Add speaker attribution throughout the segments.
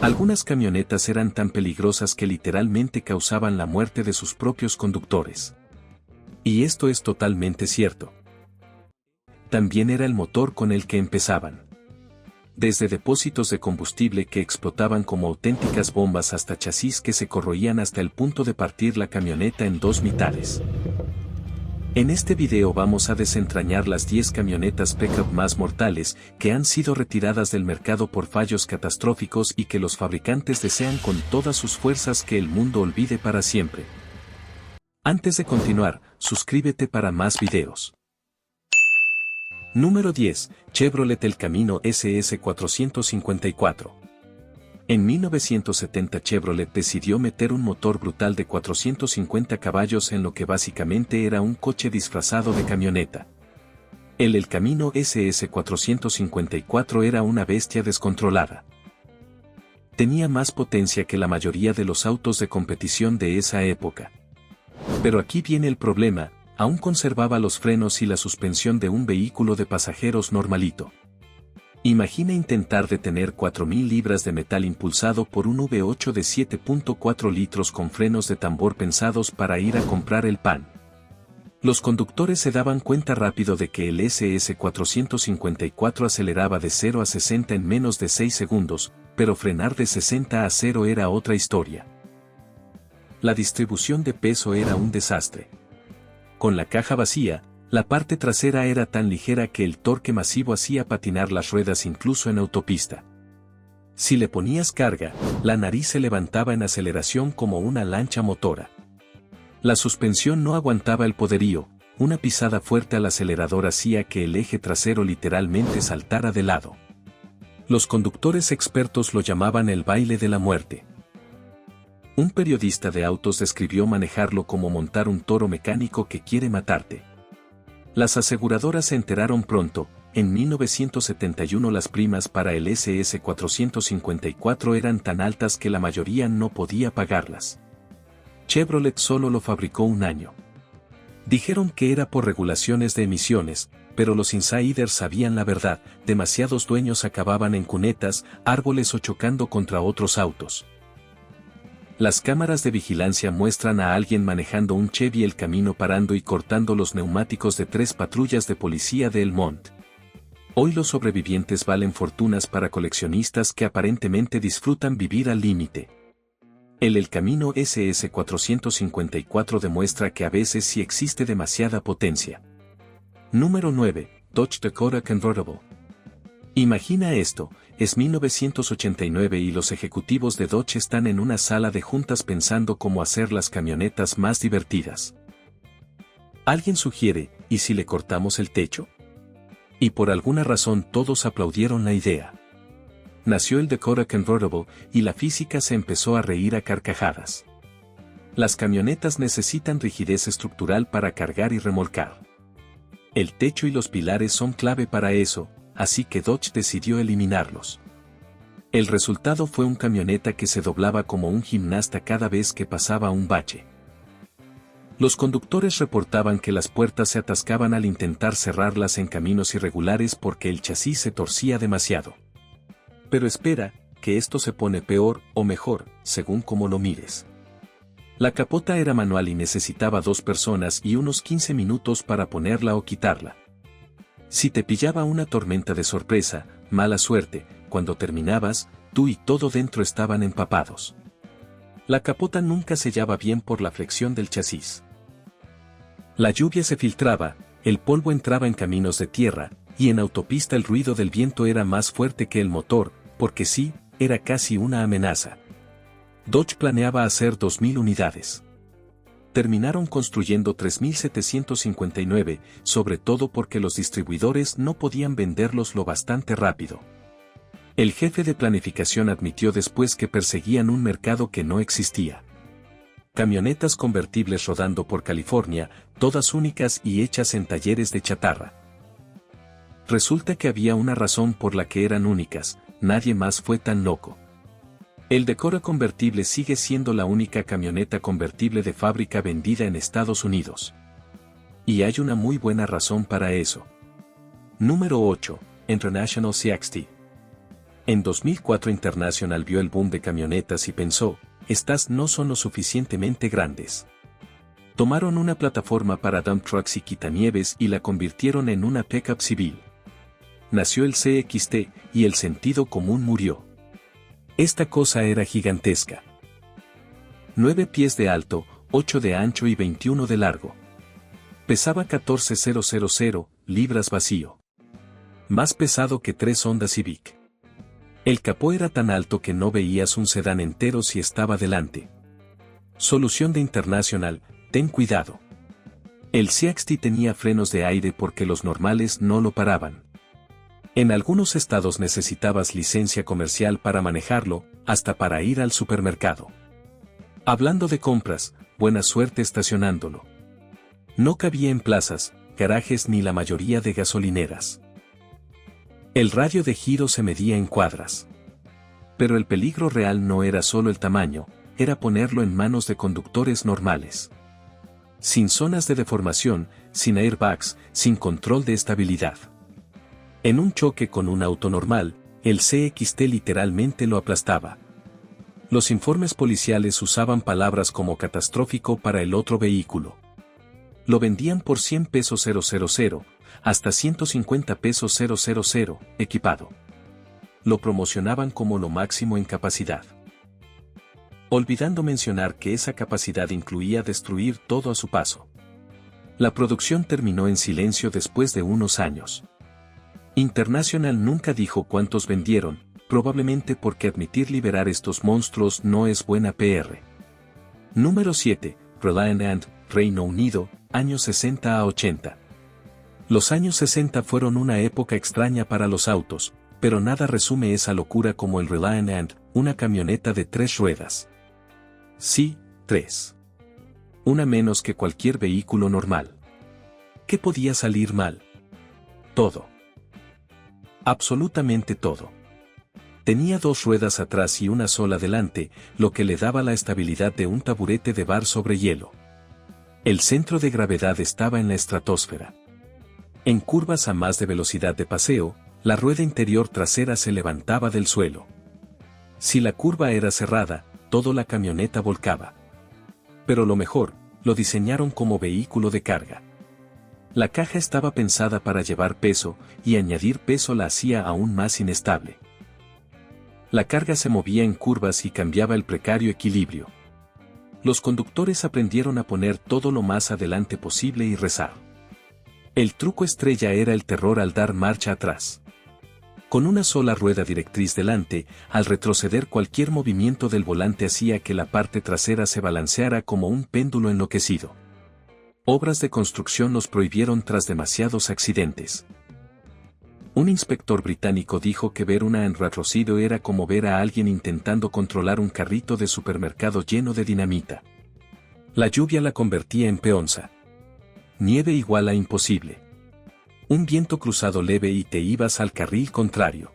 Speaker 1: Algunas camionetas eran tan peligrosas que literalmente causaban la muerte de sus propios conductores. Y esto es totalmente cierto. También era el motor con el que empezaban. Desde depósitos de combustible que explotaban como auténticas bombas hasta chasis que se corroían hasta el punto de partir la camioneta en dos mitades. En este video vamos a desentrañar las 10 camionetas pickup más mortales que han sido retiradas del mercado por fallos catastróficos y que los fabricantes desean con todas sus fuerzas que el mundo olvide para siempre. Antes de continuar, suscríbete para más videos. Número 10. Chevrolet El Camino SS454. En 1970 Chevrolet decidió meter un motor brutal de 450 caballos en lo que básicamente era un coche disfrazado de camioneta. El Camino SS454 era una bestia descontrolada. Tenía más potencia que la mayoría de los autos de competición de esa época. Pero aquí viene el problema, aún conservaba los frenos y la suspensión de un vehículo de pasajeros normalito. Imagina intentar detener 4.000 libras de metal impulsado por un V8 de 7.4 litros con frenos de tambor pensados para ir a comprar el pan. Los conductores se daban cuenta rápido de que el SS454 aceleraba de 0 a 60 en menos de 6 segundos, pero frenar de 60 a 0 era otra historia. La distribución de peso era un desastre. Con la caja vacía, la parte trasera era tan ligera que el torque masivo hacía patinar las ruedas incluso en autopista. Si le ponías carga, la nariz se levantaba en aceleración como una lancha motora. La suspensión no aguantaba el poderío, una pisada fuerte al acelerador hacía que el eje trasero literalmente saltara de lado. Los conductores expertos lo llamaban el baile de la muerte. Un periodista de autos describió manejarlo como montar un toro mecánico que quiere matarte. Las aseguradoras se enteraron pronto. En 1971 las primas para el SS454 eran tan altas que la mayoría no podía pagarlas. Chevrolet solo lo fabricó un año. Dijeron que era por regulaciones de emisiones, pero los insiders sabían la verdad, demasiados dueños acababan en cunetas, árboles o chocando contra otros autos. Las cámaras de vigilancia muestran a alguien manejando un Chevy El Camino parando y cortando los neumáticos de 3 patrullas de policía de El Mont. Hoy los sobrevivientes valen fortunas para coleccionistas que aparentemente disfrutan vivir al límite. El Camino SS454 demuestra que a veces sí existe demasiada potencia. Número 9. Dodge Dakota Convertible. Imagina esto, es 1989 y los ejecutivos de Dodge están en una sala de juntas pensando cómo hacer las camionetas más divertidas. Alguien sugiere, ¿y si le cortamos el techo? Y por alguna razón todos aplaudieron la idea. Nació el Dakota Convertible y la física se empezó a reír a carcajadas. Las camionetas necesitan rigidez estructural para cargar y remolcar. El techo y los pilares son clave para eso, así que Dodge decidió eliminarlos. El resultado fue un camioneta que se doblaba como un gimnasta cada vez que pasaba un bache. Los conductores reportaban que las puertas se atascaban al intentar cerrarlas en caminos irregulares porque el chasis se torcía demasiado. Pero espera, que esto se pone peor o mejor, según cómo lo mires. La capota era manual y necesitaba 2 personas y unos 15 minutos para ponerla o quitarla. Si te pillaba una tormenta de sorpresa, mala suerte, cuando terminabas, tú y todo dentro estaban empapados. La capota nunca sellaba bien por la flexión del chasis. La lluvia se filtraba, el polvo entraba en caminos de tierra, y en autopista el ruido del viento era más fuerte que el motor, porque sí, era casi una amenaza. Dodge planeaba hacer 2.000 unidades. Terminaron construyendo 3.759, sobre todo porque los distribuidores no podían venderlos lo bastante rápido. El jefe de planificación admitió después que perseguían un mercado que no existía. Camionetas convertibles rodando por California, todas únicas y hechas en talleres de chatarra. Resulta que había una razón por la que eran únicas, nadie más fue tan loco. El Dakota convertible sigue siendo la única camioneta convertible de fábrica vendida en Estados Unidos. Y hay una muy buena razón para eso. Número 8. International 60. En 2004 International vio el boom de camionetas y pensó, estas no son lo suficientemente grandes. Tomaron una plataforma para dump trucks y quitanieves y la convirtieron en una pickup civil. Nació el CXT y el sentido común murió. Esta cosa era gigantesca. 9 pies de alto, 8 de ancho y 21 de largo. Pesaba 14,000 libras vacío. Más pesado que 3 Honda Civic. El capó era tan alto que no veías un sedán entero si estaba delante. Solución de International, ten cuidado. El CXT tenía frenos de aire porque los normales no lo paraban. En algunos estados necesitabas licencia comercial para manejarlo, hasta para ir al supermercado. Hablando de compras, buena suerte estacionándolo. No cabía en plazas, garajes ni la mayoría de gasolineras. El radio de giro se medía en cuadras. Pero el peligro real no era solo el tamaño, era ponerlo en manos de conductores normales. Sin zonas de deformación, sin airbags, sin control de estabilidad. En un choque con un auto normal, el CXT literalmente lo aplastaba. Los informes policiales usaban palabras como catastrófico para el otro vehículo. Lo vendían por 100 pesos 000, hasta 150 pesos 000, equipado. Lo promocionaban como lo máximo en capacidad. Olvidando mencionar que esa capacidad incluía destruir todo a su paso. La producción terminó en silencio después de unos años. International nunca dijo cuántos vendieron, probablemente porque admitir liberar estos monstruos no es buena PR. Número 7, Reliant and, Reino Unido, años 60 a 80. Los años 60 fueron una época extraña para los autos, pero nada resume esa locura como el Reliant and, una camioneta de 3 ruedas. Sí, 3. Una menos que cualquier vehículo normal. ¿Qué podía salir mal? Todo. Absolutamente todo. Tenía 2 ruedas atrás y una sola delante, lo que le daba la estabilidad de un taburete de bar sobre hielo. El centro de gravedad estaba en la estratosfera. En curvas a más de velocidad de paseo, la rueda interior trasera se levantaba del suelo. Si la curva era cerrada, toda la camioneta volcaba. Pero lo mejor, lo diseñaron como vehículo de carga. La caja estaba pensada para llevar peso, y añadir peso la hacía aún más inestable. La carga se movía en curvas y cambiaba el precario equilibrio. Los conductores aprendieron a poner todo lo más adelante posible y rezar. El truco estrella era el terror al dar marcha atrás. Con una sola rueda directriz delante, al retroceder cualquier movimiento del volante hacía que la parte trasera se balanceara como un péndulo enloquecido. Obras de construcción los prohibieron tras demasiados accidentes. Un inspector británico dijo que ver una en retrocedido era como ver a alguien intentando controlar un carrito de supermercado lleno de dinamita. La lluvia la convertía en peonza. Nieve igual a imposible. Un viento cruzado leve y te ibas al carril contrario.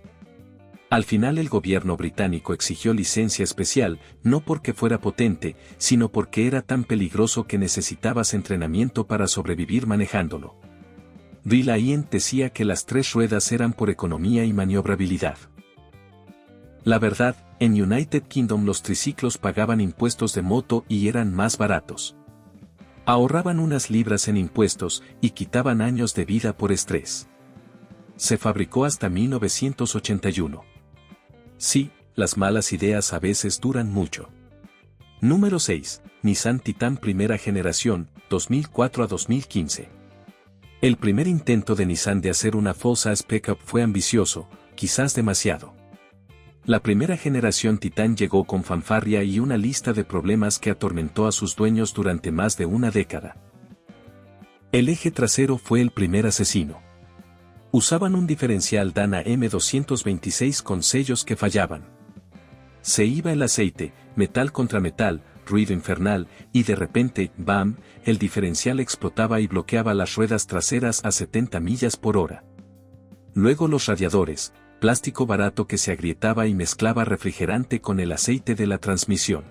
Speaker 1: Al final el gobierno británico exigió licencia especial, no porque fuera potente, sino porque era tan peligroso que necesitabas entrenamiento para sobrevivir manejándolo. Reliant decía que las 3 ruedas eran por economía y maniobrabilidad. La verdad, en United Kingdom los triciclos pagaban impuestos de moto y eran más baratos. Ahorraban unas libras en impuestos y quitaban años de vida por estrés. Se fabricó hasta 1981. Sí, las malas ideas a veces duran mucho. Número 6, Nissan Titan primera generación, 2004 a 2015. El primer intento de Nissan de hacer una full-size pickup fue ambicioso, quizás demasiado. La primera generación Titan llegó con fanfarria y una lista de problemas que atormentó a sus dueños durante más de una década. El eje trasero fue el primer asesino. Usaban un diferencial Dana M226 con sellos que fallaban. Se iba el aceite, metal contra metal, ruido infernal, y de repente, ¡bam!, el diferencial explotaba y bloqueaba las ruedas traseras a 70 millas por hora. Luego los radiadores, plástico barato que se agrietaba y mezclaba refrigerante con el aceite de la transmisión.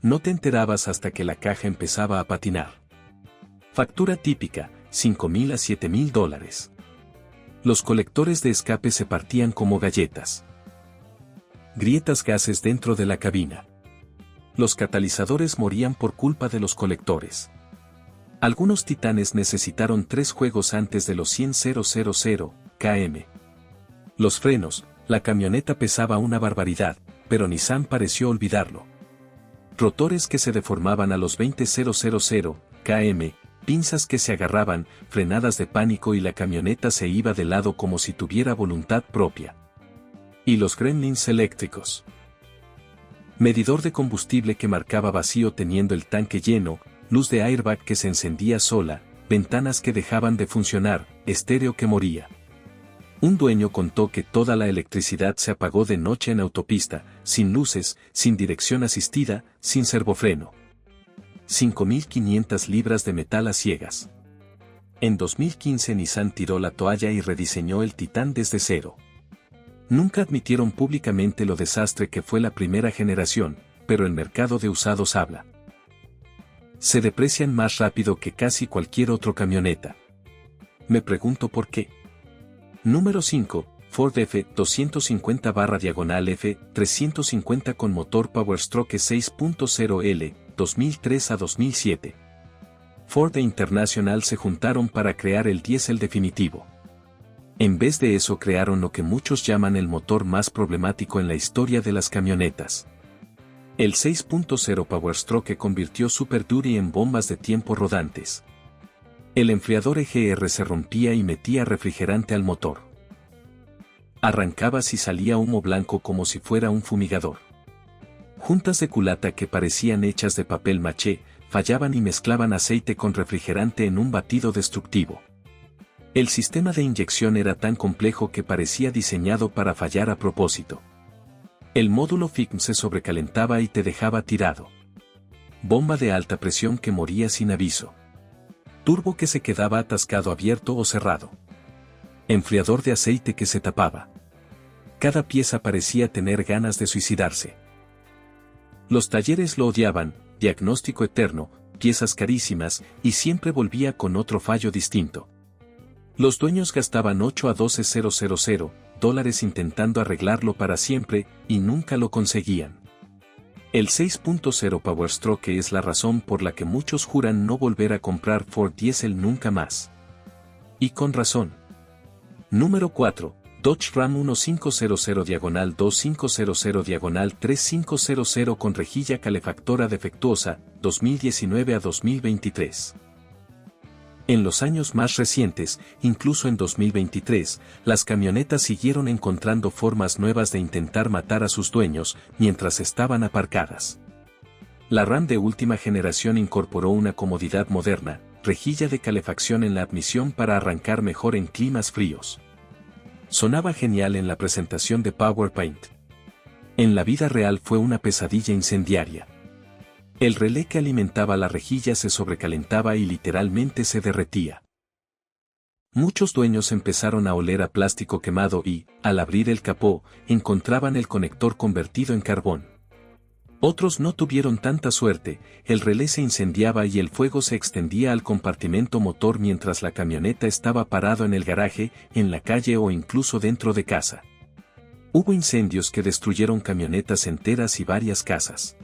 Speaker 1: No te enterabas hasta que la caja empezaba a patinar. Factura típica, $5,000 a $7,000. Los colectores de escape se partían como galletas. grietas, gases dentro de la cabina. Los catalizadores morían por culpa de los colectores. Algunos Titanes necesitaron 3 juegos antes de los 100,000 km. Los frenos, la camioneta pesaba una barbaridad, pero Nissan pareció olvidarlo. Rotores que se deformaban a los 20,000 km, pinzas que se agarraban, frenadas de pánico y la camioneta se iba de lado como si tuviera voluntad propia. Y los gremlins eléctricos. Medidor de combustible que marcaba vacío teniendo el tanque lleno, luz de airbag que se encendía sola, ventanas que dejaban de funcionar, estéreo que moría. Un dueño contó que toda la electricidad se apagó de noche en autopista, sin luces, sin dirección asistida, sin servofreno. 5.500 libras de metal a ciegas. En 2015 Nissan tiró la toalla y rediseñó el Titán desde cero. Nunca admitieron públicamente lo desastre que fue la primera generación, pero el mercado de usados habla. Se deprecian más rápido que casi cualquier otro camioneta. Me pregunto por qué. Número 5. Ford F-250/F-350 con motor Powerstroke 6.0L, 2003 a 2007. Ford e International se juntaron para crear el diésel definitivo. En vez de eso crearon lo que muchos llaman el motor más problemático en la historia de las camionetas. El 6.0 Powerstroke convirtió Super Duty en bombas de tiempo rodantes. El enfriador EGR se rompía y metía refrigerante al motor. Arrancaba y salía humo blanco como si fuera un fumigador. Juntas de culata que parecían hechas de papel maché, fallaban y mezclaban aceite con refrigerante en un batido destructivo. El sistema de inyección era tan complejo que parecía diseñado para fallar a propósito. El módulo FICM se sobrecalentaba y te dejaba tirado. Bomba de alta presión que moría sin aviso. Turbo que se quedaba atascado abierto o cerrado. Enfriador de aceite que se tapaba. Cada pieza parecía tener ganas de suicidarse. Los talleres lo odiaban, diagnóstico eterno, piezas carísimas, y siempre volvía con otro fallo distinto. Los dueños gastaban 8 a 12,000 dólares intentando arreglarlo para siempre, y nunca lo conseguían. El 6.0 Powerstroke es la razón por la que muchos juran no volver a comprar Ford Diesel nunca más. Y con razón. Número 4. Dodge Ram 1500/2500/3500 con rejilla calefactora defectuosa, 2019 a 2023. En los años más recientes, incluso en 2023, las camionetas siguieron encontrando formas nuevas de intentar matar a sus dueños mientras estaban aparcadas. La Ram de última generación incorporó una comodidad moderna, rejilla de calefacción en la admisión para arrancar mejor en climas fríos. Sonaba genial en la presentación de PowerPoint. En la vida real fue una pesadilla incendiaria. El relé que alimentaba la rejilla se sobrecalentaba y literalmente se derretía. Muchos dueños empezaron a oler a plástico quemado y, al abrir el capó, encontraban el conector convertido en carbón. Otros no tuvieron tanta suerte, el relé se incendiaba y el fuego se extendía al compartimento motor mientras la camioneta estaba parado en el garaje, en la calle o incluso dentro de casa. Hubo incendios que destruyeron camionetas enteras y varias casas.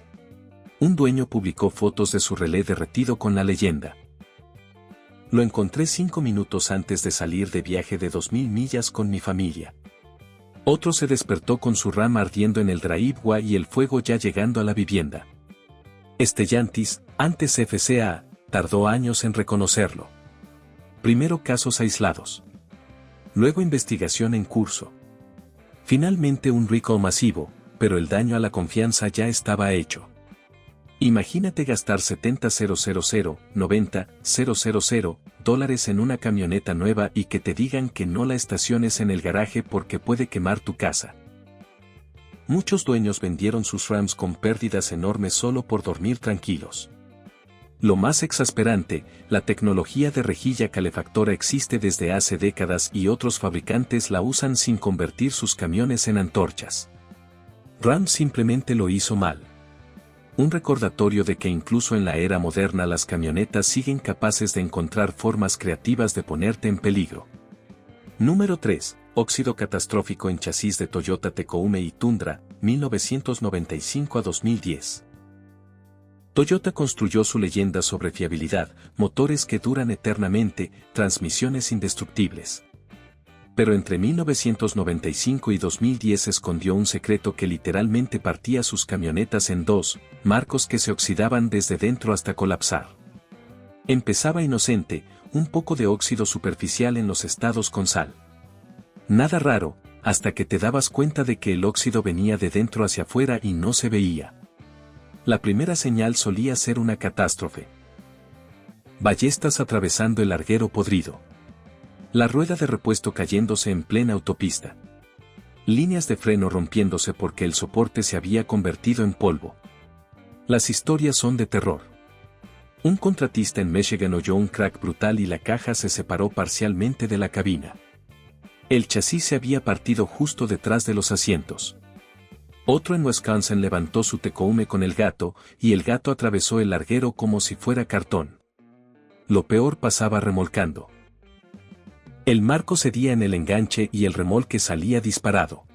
Speaker 1: Un dueño publicó fotos de su relé derretido con la leyenda: "Lo encontré 5 minutos antes de salir de viaje de 2000 millas con mi familia". Otro se despertó con su Ram ardiendo en el driveway y el fuego ya llegando a la vivienda. Stellantis, antes FCA, tardó años en reconocerlo. Primero casos aislados. Luego investigación en curso. Finalmente un recall masivo, pero el daño a la confianza ya estaba hecho. Imagínate gastar $70,000, $90,000 dólares en una camioneta nueva y que te digan que no la estaciones en el garaje porque puede quemar tu casa. Muchos dueños vendieron sus Rams con pérdidas enormes solo por dormir tranquilos. Lo más exasperante, la tecnología de rejilla calefactora existe desde hace décadas y otros fabricantes la usan sin convertir sus camiones en antorchas. Ram simplemente lo hizo mal. Un recordatorio de que incluso en la era moderna las camionetas siguen capaces de encontrar formas creativas de ponerte en peligro. Número 3. Óxido catastrófico en chasis de Toyota Tacoma y Tundra, 1995 a 2010. Toyota construyó su leyenda sobre fiabilidad, motores que duran eternamente, transmisiones indestructibles. Pero entre 1995 y 2010 escondió un secreto que literalmente partía sus camionetas en dos, marcos que se oxidaban desde dentro hasta colapsar. Empezaba inocente, un poco de óxido superficial en los estados con sal. Nada raro, hasta que te dabas cuenta de que el óxido venía de dentro hacia afuera y no se veía. La primera señal solía ser una catástrofe. Ballestas atravesando el larguero podrido. La rueda de repuesto cayéndose en plena autopista. Líneas de freno rompiéndose porque el soporte se había convertido en polvo. Las historias son de terror. Un contratista en Michigan oyó un crack brutal y la caja se separó parcialmente de la cabina. El chasis se había partido justo detrás de los asientos. Otro en Wisconsin levantó su Tacoma con el gato, y el gato atravesó el larguero como si fuera cartón. Lo peor pasaba remolcando. El marco cedía en el enganche y el remolque salía disparado.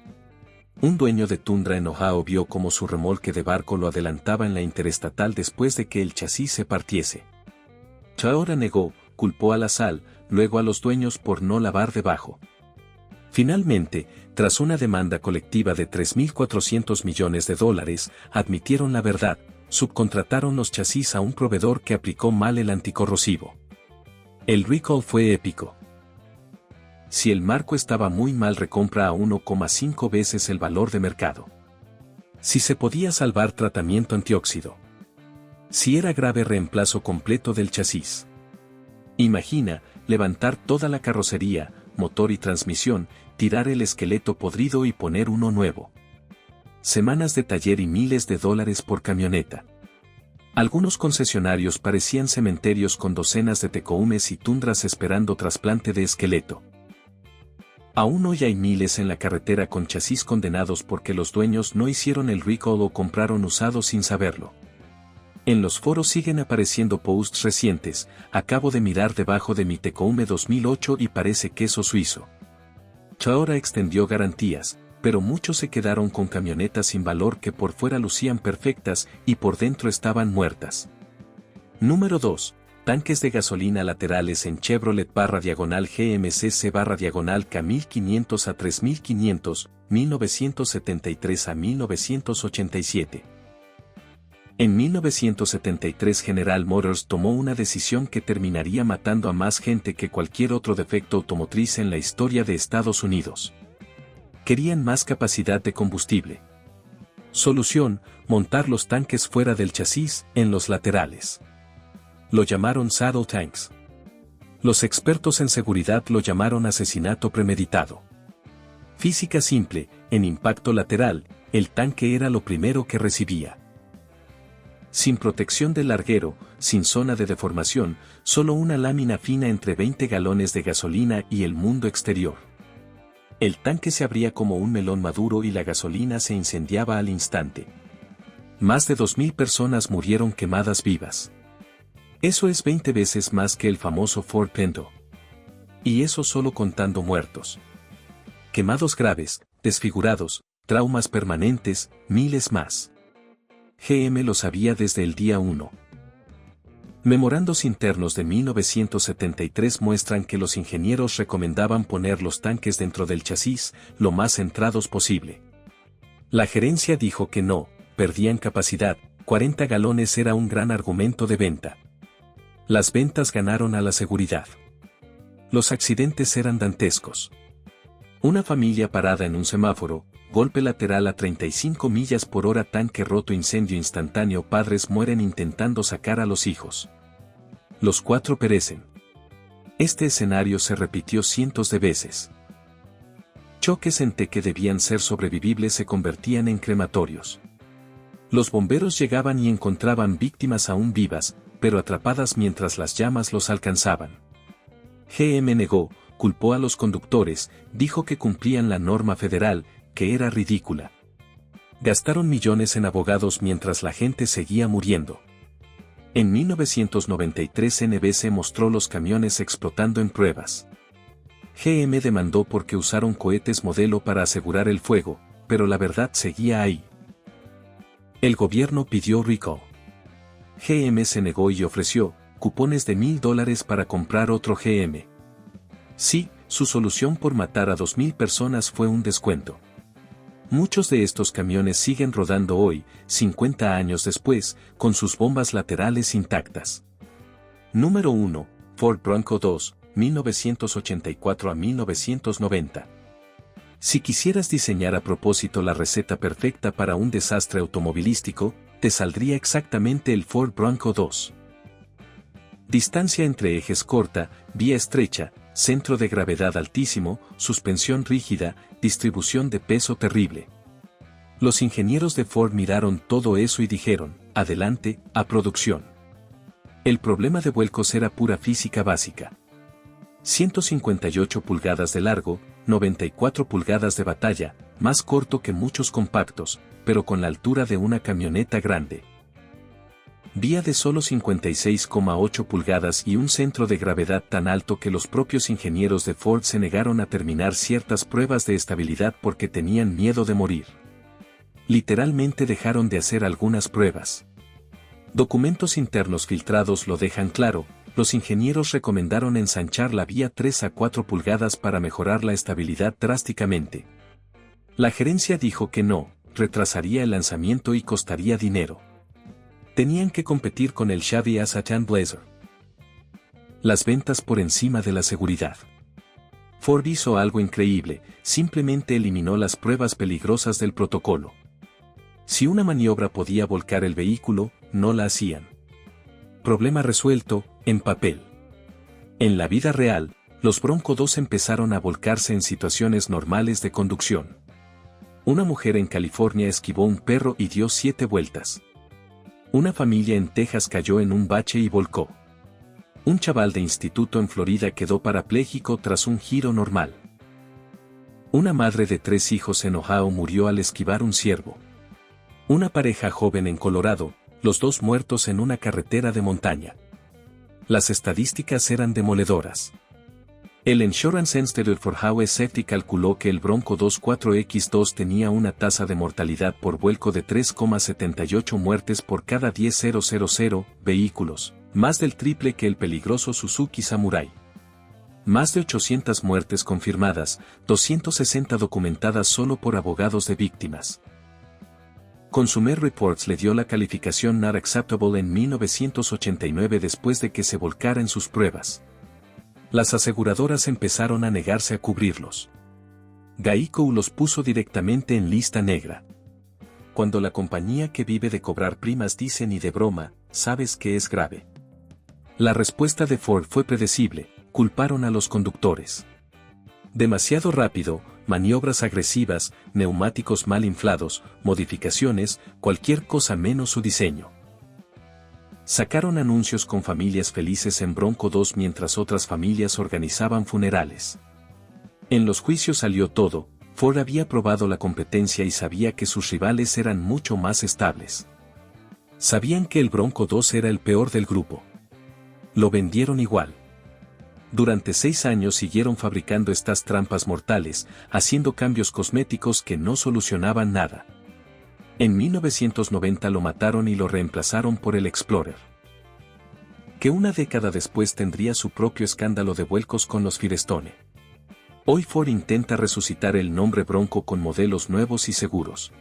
Speaker 1: Un dueño de Tundra en Ohio vio cómo su remolque de barco lo adelantaba en la interestatal después de que el chasis se partiese. Ahora negó, culpó a la sal, luego a los dueños por no lavar debajo. Finalmente, tras una demanda colectiva de $3.400 millones, admitieron la verdad, subcontrataron los chasis a un proveedor que aplicó mal el anticorrosivo. El recall fue épico. Si el marco estaba muy mal, recompra a 1,5 veces el valor de mercado. Si se podía salvar, tratamiento antióxido. Si era grave, reemplazo completo del chasis. Imagina, levantar toda la carrocería, motor y transmisión, tirar el esqueleto podrido y poner uno nuevo. Semanas de taller y miles de dólares por camioneta. Algunos concesionarios parecían cementerios con docenas de Tacomas y Tundras esperando trasplante de esqueleto. Aún hoy hay miles en la carretera con chasis condenados porque los dueños no hicieron el recall o compraron usados sin saberlo. En los foros siguen apareciendo posts recientes: acabo de mirar debajo de mi Tacoma 2008 y parece queso suizo. Ahora extendió garantías, pero muchos se quedaron con camionetas sin valor que por fuera lucían perfectas y por dentro estaban muertas. Número 2. Tanques de gasolina laterales en Chevrolet /GMCC /K1500 a 3500, 1973 a 1987. En 1973 General Motors tomó una decisión que terminaría matando a más gente que cualquier otro defecto automotriz en la historia de Estados Unidos. Querían más capacidad de combustible. Solución: montar los tanques fuera del chasis, en los laterales. Lo llamaron saddle tanks. Los expertos en seguridad lo llamaron asesinato premeditado. Física simple: en impacto lateral, el tanque era lo primero que recibía. Sin protección del larguero, sin zona de deformación, solo una lámina fina entre 20 galones de gasolina y el mundo exterior. El tanque se abría como un melón maduro y la gasolina se incendiaba al instante. Más de 2.000 personas murieron quemadas vivas. Eso es 20 veces más que el famoso Ford Pinto. Y eso solo contando muertos. Quemados graves, desfigurados, traumas permanentes, miles más. GM lo sabía desde el día 1. Memorandos internos de 1973 muestran que los ingenieros recomendaban poner los tanques dentro del chasis, lo más centrados posible. La gerencia dijo que no, perdían capacidad, 40 galones era un gran argumento de venta. Las ventas ganaron a la seguridad. Los accidentes eran dantescos. Una familia parada en un semáforo, golpe lateral a 35 millas por hora, tanque roto, incendio instantáneo, padres mueren intentando sacar a los hijos. Los 4 perecen. Este escenario se repitió cientos de veces. Choques en T que debían ser sobrevivibles se convertían en crematorios. Los bomberos llegaban y encontraban víctimas aún vivas, pero atrapadas mientras las llamas los alcanzaban. GM negó, culpó a los conductores, dijo que cumplían la norma federal, que era ridícula. Gastaron millones en abogados mientras la gente seguía muriendo. En 1993 NBC mostró los camiones explotando en pruebas. GM demandó porque usaron cohetes modelo para asegurar el fuego, pero la verdad seguía ahí. El gobierno pidió recall. GM se negó y ofreció cupones de $1,000 para comprar otro GM. Sí, su solución por matar a 2,000 personas fue un descuento. Muchos de estos camiones siguen rodando hoy, 50 años después, con sus bombas laterales intactas. Número 1. Ford Bronco 2, 1984 a 1990. Si quisieras diseñar a propósito la receta perfecta para un desastre automovilístico, te saldría exactamente el Ford Bronco 2. Distancia entre ejes corta, vía estrecha, centro de gravedad altísimo, suspensión rígida, distribución de peso terrible. Los ingenieros de Ford miraron todo eso y dijeron, adelante, a producción. El problema de vuelcos era pura física básica. 158 pulgadas de largo, 94 pulgadas de batalla, más corto que muchos compactos, pero con la altura de una camioneta grande. Vía de solo 56,8 pulgadas y un centro de gravedad tan alto que los propios ingenieros de Ford se negaron a terminar ciertas pruebas de estabilidad porque tenían miedo de morir. Literalmente dejaron de hacer algunas pruebas. Documentos internos filtrados lo dejan claro, los ingenieros recomendaron ensanchar la vía 3 a 4 pulgadas para mejorar la estabilidad drásticamente. La gerencia dijo que no, retrasaría el lanzamiento y costaría dinero. Tenían que competir con el Chevy Assault Blazer. Las ventas por encima de la seguridad. Ford hizo algo increíble, simplemente eliminó las pruebas peligrosas del protocolo. Si una maniobra podía volcar el vehículo, no la hacían. Problema resuelto, en papel. En la vida real, los Bronco 2 empezaron a volcarse en situaciones normales de conducción. Una mujer en California esquivó un perro y dio 7 vueltas. Una familia en Texas cayó en un bache y volcó. Un chaval de instituto en Florida quedó parapléjico tras un giro normal. Una madre de 3 hijos en Ohio murió al esquivar un ciervo. Una pareja joven en Colorado, los 2 muertos en una carretera de montaña. Las estadísticas eran demoledoras. El Insurance Institute for Highway Safety calculó que el Bronco 24X2 tenía una tasa de mortalidad por vuelco de 3,78 muertes por cada 10,000 vehículos, más del triple que el peligroso Suzuki Samurai. Más de 800 muertes confirmadas, 260 documentadas solo por abogados de víctimas. Consumer Reports le dio la calificación Not Acceptable en 1989 después de que se volcara en sus pruebas. Las aseguradoras empezaron a negarse a cubrirlos. Geico los puso directamente en lista negra. Cuando la compañía que vive de cobrar primas dice ni de broma, sabes que es grave. La respuesta de Ford fue predecible, culparon a los conductores. Demasiado rápido, maniobras agresivas, neumáticos mal inflados, modificaciones, cualquier cosa menos su diseño. Sacaron anuncios con familias felices en Bronco 2 mientras otras familias organizaban funerales. En los juicios salió todo, Ford había probado la competencia y sabía que sus rivales eran mucho más estables. Sabían que el Bronco 2 era el peor del grupo. Lo vendieron igual. Durante 6 años siguieron fabricando estas trampas mortales, haciendo cambios cosméticos que no solucionaban nada. En 1990 lo mataron y lo reemplazaron por el Explorer, que una década después tendría su propio escándalo de vuelcos con los Firestone. Hoy Ford intenta resucitar el nombre Bronco con modelos nuevos y seguros.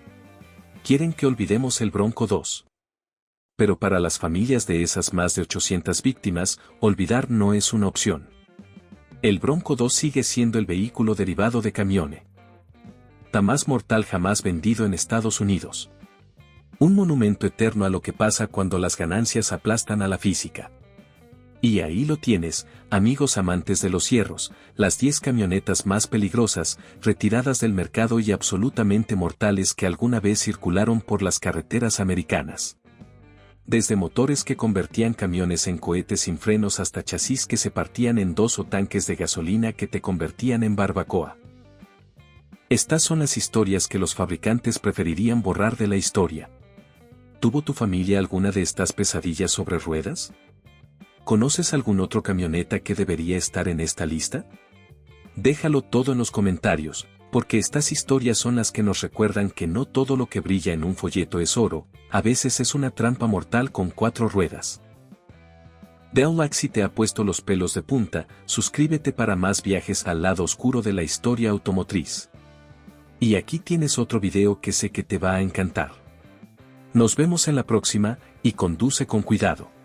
Speaker 1: Quieren que olvidemos el Bronco 2. Pero para las familias de esas más de 800 víctimas, olvidar no es una opción. El Bronco 2 sigue siendo el vehículo derivado de camiones más mortal jamás vendido en Estados Unidos. Un monumento eterno a lo que pasa cuando las ganancias aplastan a la física. Y ahí lo tienes, amigos amantes de los hierros, las 10 camionetas más peligrosas, retiradas del mercado y absolutamente mortales que alguna vez circularon por las carreteras americanas. Desde motores que convertían camiones en cohetes sin frenos hasta chasis que se partían en 2 o tanques de gasolina que te convertían en barbacoa. Estas son las historias que los fabricantes preferirían borrar de la historia. ¿Tuvo tu familia alguna de estas pesadillas sobre ruedas? ¿Conoces algún otro camioneta que debería estar en esta lista? Déjalo todo en los comentarios, Porque estas historias son las que nos recuerdan que no todo lo que brilla en un folleto es oro, a veces es una trampa mortal con 4 ruedas. Dale like si te ha puesto los pelos de punta, suscríbete para más viajes al lado oscuro de la historia automotriz. Y aquí tienes otro video que sé que te va a encantar. Nos vemos en la próxima, y conduce con cuidado.